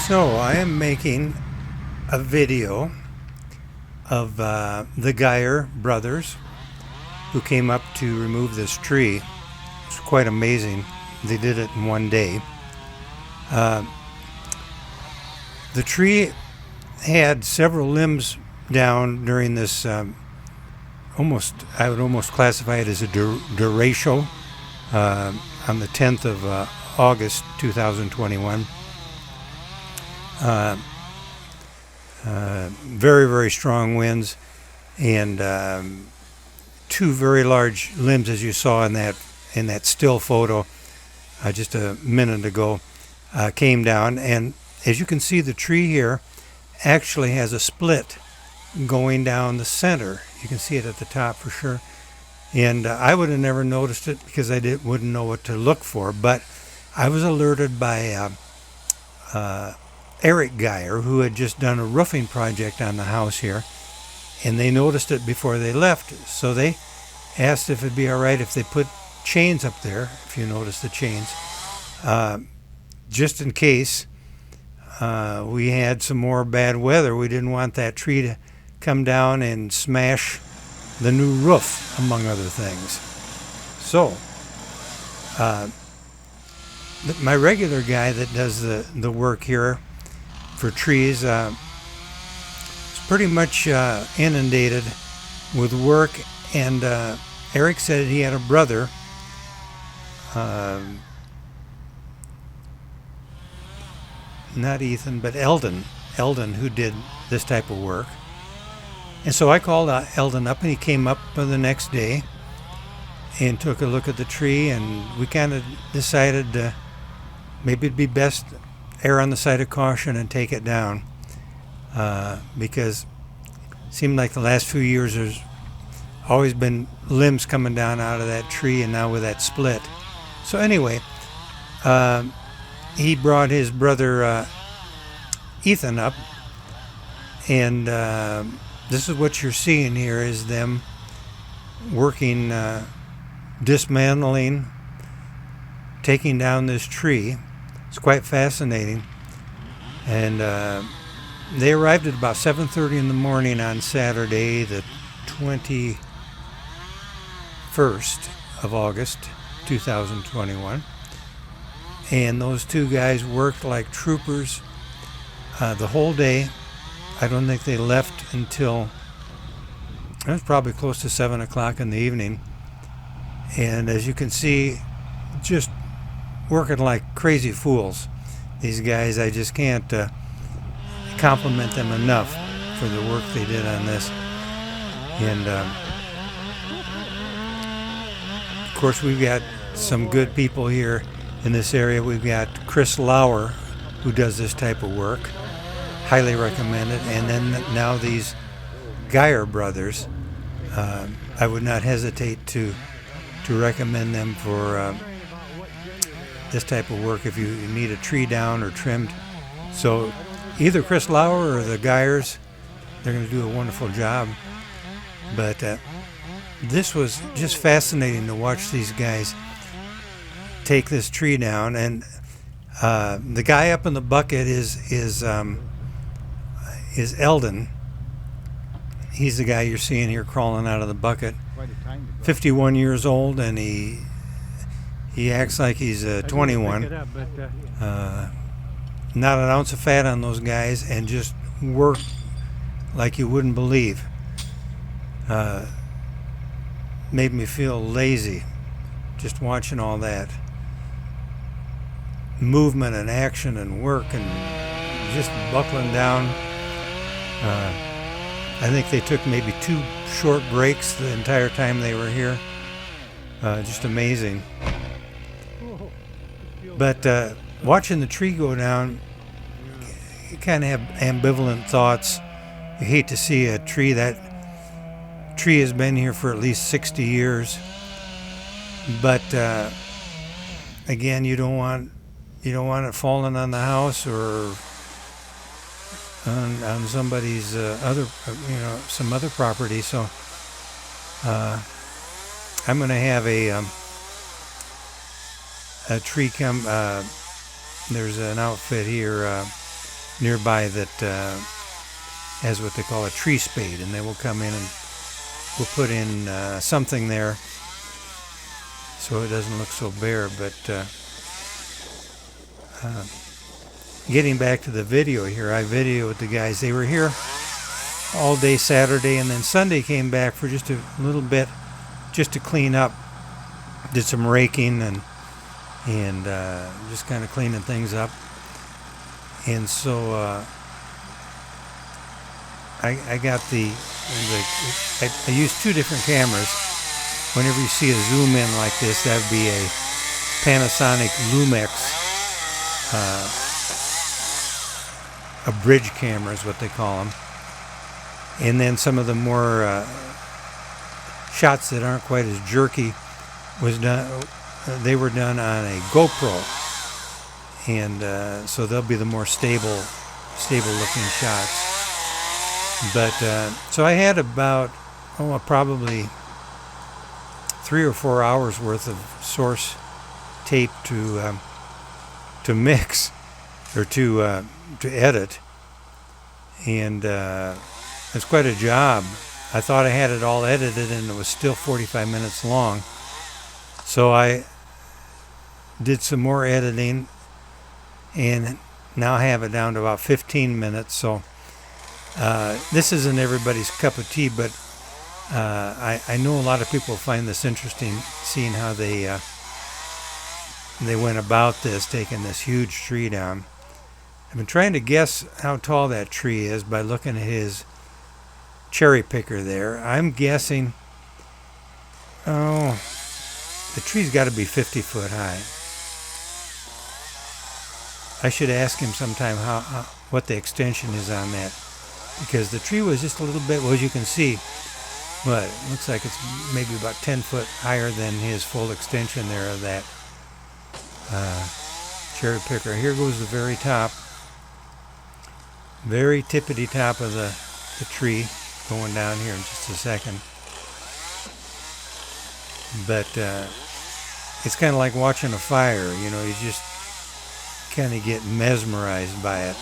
So I am making a video of the Geyer brothers who came up to remove this tree. It's quite amazing. They did it in one day. The tree had several limbs down during this I would almost classify it as a derecho on the 10th of August 2021. Very, very strong winds, and two very large limbs, as you saw in that still photo just a minute ago, came down. And as you can see, the tree here actually has a split going down the center. You can see it at the top for sure. And I would have never noticed it because I wouldn't know what to look for. But I was alerted by Eric Geyer, who had just done a roofing project on the house here, and they noticed it before they left. So they asked if it'd be all right if they put chains up there, if you notice the chains, just in case we had some more bad weather. We didn't want that tree to come down and smash the new roof, among other things. So my regular guy that does the work here for trees is pretty much inundated with work, and Eric said he had a brother, not Ethan, but Eldon, who did this type of work. And so I called Eldon up, and he came up the next day and took a look at the tree, and we kind of decided maybe it'd be best err on the side of caution and take it down, because it seemed like the last few years there's always been limbs coming down out of that tree, and now with that split. So anyway, he brought his brother Ethan up, and this is what you're seeing here is them working, dismantling, taking down this tree. It's quite fascinating. And they arrived at about 7:30 in the morning on Saturday, the 21st of August 2021. And those two guys worked like troopers the whole day. I don't think they left until it was probably close to 7 o'clock in the evening. And as you can see, just working like crazy fools. These guys, I just can't compliment them enough for the work they did on this. And of course, we've got some good people here in this area. We've got Chris Lauer, who does this type of work. Highly recommend it. And then now these Geyer brothers, I would not hesitate to recommend them for this type of work if you need a tree down or trimmed. So either Chris Lauer or the Geyers, they're going to do a wonderful job. But this was just fascinating to watch these guys take this tree down. And the guy up in the bucket is Eldon. He's the guy you're seeing here crawling out of the bucket. 51 years old, and he acts like he's 21. Not an ounce of fat on those guys, and just work like you wouldn't believe. Made me feel lazy just watching all that movement and action and work and just buckling down. I think they took maybe 2 short breaks the entire time they were here. Just amazing. But watching the tree go down, you kind of have ambivalent thoughts. You hate to see a tree. That tree has been here for at least 60 years. But again, you don't want it falling on the house or on somebody's some other property. So I'm going to have a tree come. There's an outfit here, nearby that has what they call a tree spade, and they will come in and we'll put in something there so it doesn't look so bare. But getting back to the video here, I videoed the guys. They were here all day Saturday, and then Sunday came back for just a little bit just to clean up. Did some raking and just kind of cleaning things up. And so I got I used two different cameras. Whenever you see a zoom in like this, that would be a Panasonic Lumix, a bridge camera is what they call them. And then some of the more shots that aren't quite as jerky was done. They were done on a GoPro, and so they'll be the more stable looking shots. But so I had about probably 3 or 4 hours worth of source tape to mix or to edit, and it's quite a job. I thought I had it all edited, and it was still 45 minutes long. So I did some more editing, and now I have it down to about 15 minutes. So this isn't everybody's cup of tea, but I know a lot of people find this interesting, seeing how they went about this, taking this huge tree down. I've been trying to guess how tall that tree is by looking at his cherry picker there. I'm guessing, the tree's got to be 50 foot high. I should ask him sometime what the extension is on that, because the tree was just a little bit, well, as you can see, but it looks like it's maybe about 10 foot higher than his full extension there of that cherry picker. Here goes the very top, very tippity top of the tree, going down here in just a second. But it's kind of like watching a fire, you just kind of get mesmerized by it.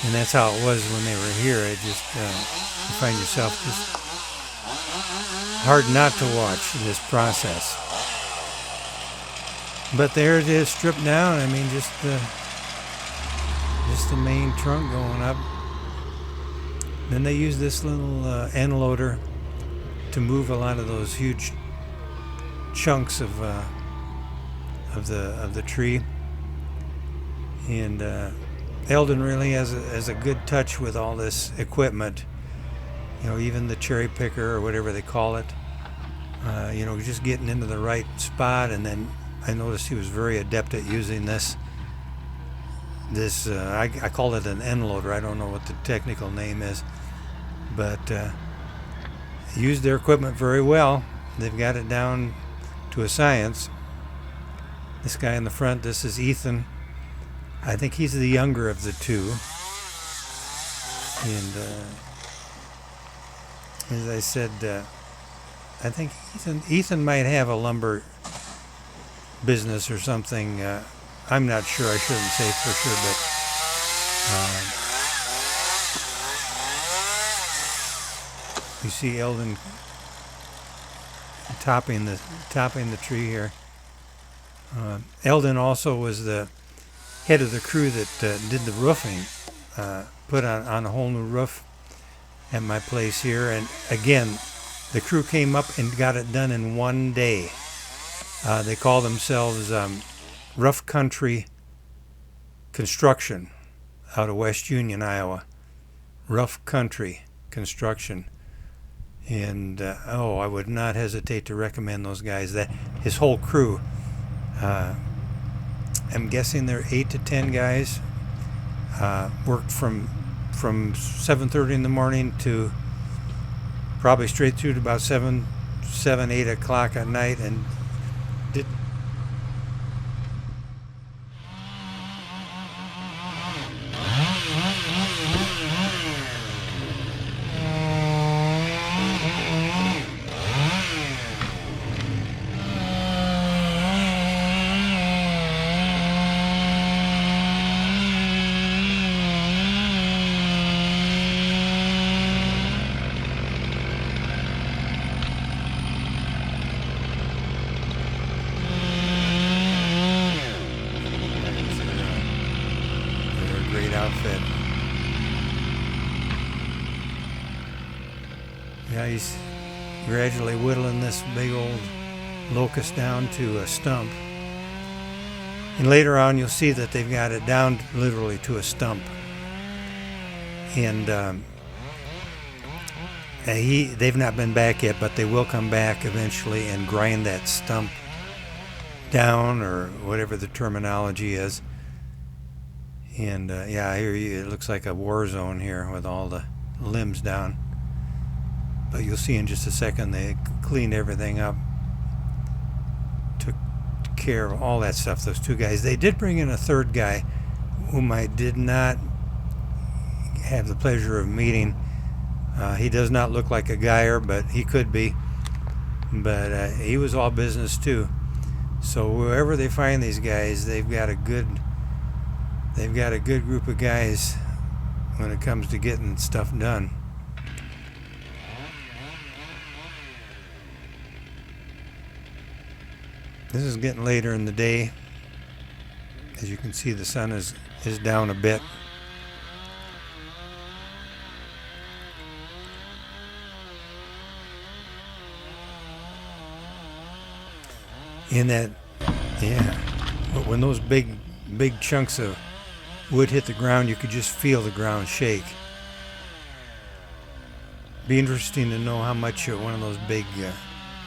And that's how it was when they were here. It just, you find yourself just hard not to watch this process. But there it is, stripped down. I mean, just the main trunk going up. Then they use this little end loader to move a lot of those huge chunks of the tree. And Eldon really has a good touch with all this equipment. Even the cherry picker or whatever they call it. Just getting into the right spot. And then I noticed he was very adept at using this. I call it an end loader. I don't know what the technical name is, but used their equipment very well. They've got it down to a science. This guy in the front, this is Ethan. I think he's the younger of the two. And as I said, I think Ethan might have a lumber business or something. I'm not sure. I shouldn't say for sure, but you see Eldon topping the tree here. Eldon also was the head of the crew that did the roofing, put on a whole new roof at my place here. And again, the crew came up and got it done in one day. They call themselves Rough Country Construction out of West Union, Iowa. Rough Country Construction. And I would not hesitate to recommend those guys. That his whole crew. I'm guessing there are 8 to 10 guys. Worked from 7:30 in the morning to probably straight through to about 8 o'clock at night, and did. outfit. Yeah, he's gradually whittling this big old locust down to a stump. And later on you'll see that they've got it down literally to a stump. And they've not been back yet, but they will come back eventually and grind that stump down, or whatever the terminology is. And yeah, here it looks like a war zone here with all the limbs down. But you'll see in just a second they cleaned everything up, took care of all that stuff, those two guys. They did bring in a third guy whom I did not have the pleasure of meeting. He does not look like a guyer, but he could be. But he was all business too. So wherever they find these guys, they've got a good group of guys when it comes to getting stuff done. This is getting later in the day. As you can see, the sun is down a bit. In that, yeah, but when those big chunks of wood hit the ground, you could just feel the ground shake. Be interesting to know how much one of those big,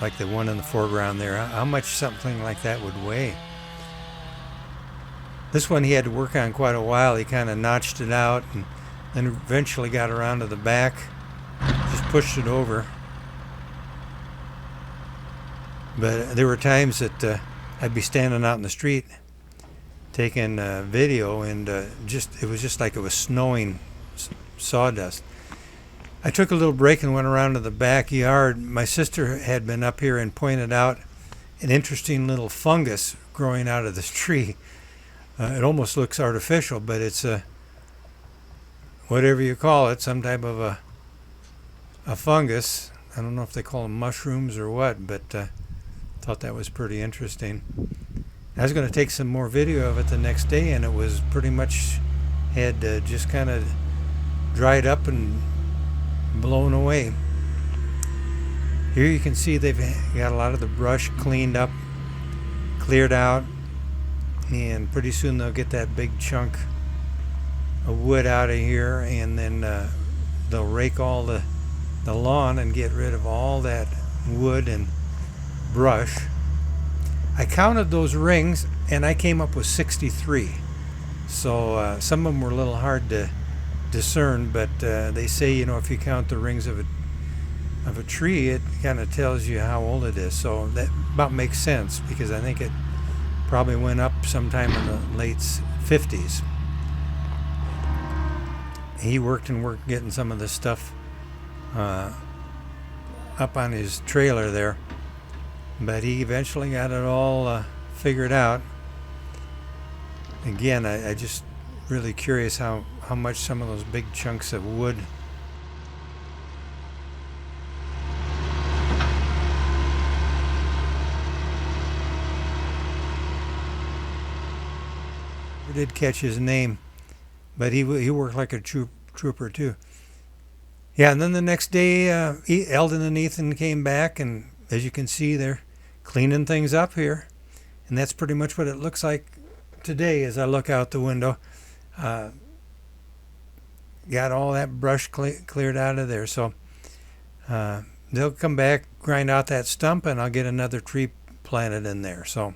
like the one in the foreground there, how much something like that would weigh. This one he had to work on quite a while. He kind of notched it out and then eventually got around to the back, just pushed it over. But there were times that I'd be standing out in the street taking video, and it was just like it was snowing sawdust. I took a little break and went around to the backyard. My sister had been up here and pointed out an interesting little fungus growing out of this tree. It almost looks artificial, but it's whatever you call it, some type of a fungus. I don't know if they call them mushrooms or what, but thought that was pretty interesting. I was going to take some more video of it the next day, and it was pretty much had just kind of dried up and blown away. Here you can see they've got a lot of the brush cleaned up, cleared out, and pretty soon they'll get that big chunk of wood out of here, and then they'll rake all the lawn and get rid of all that wood and brush. I counted those rings and I came up with 63. So some of them were a little hard to discern, but they say, you know, if you count the rings of a tree, it kind of tells you how old it is. So that about makes sense, because I think it probably went up sometime in the late 50s. He worked getting some of this stuff up on his trailer there, but he eventually got it all figured out. Again, I just really curious how much some of those big chunks of wood I did catch his name, but he worked like a trooper too. Yeah, and then the next day, Eldon and Ethan came back, and as you can see, they're cleaning things up here, and that's pretty much what it looks like today as I look out the window. Got all that brush cleared out of there, so they'll come back, grind out that stump, and I'll get another tree planted in there. So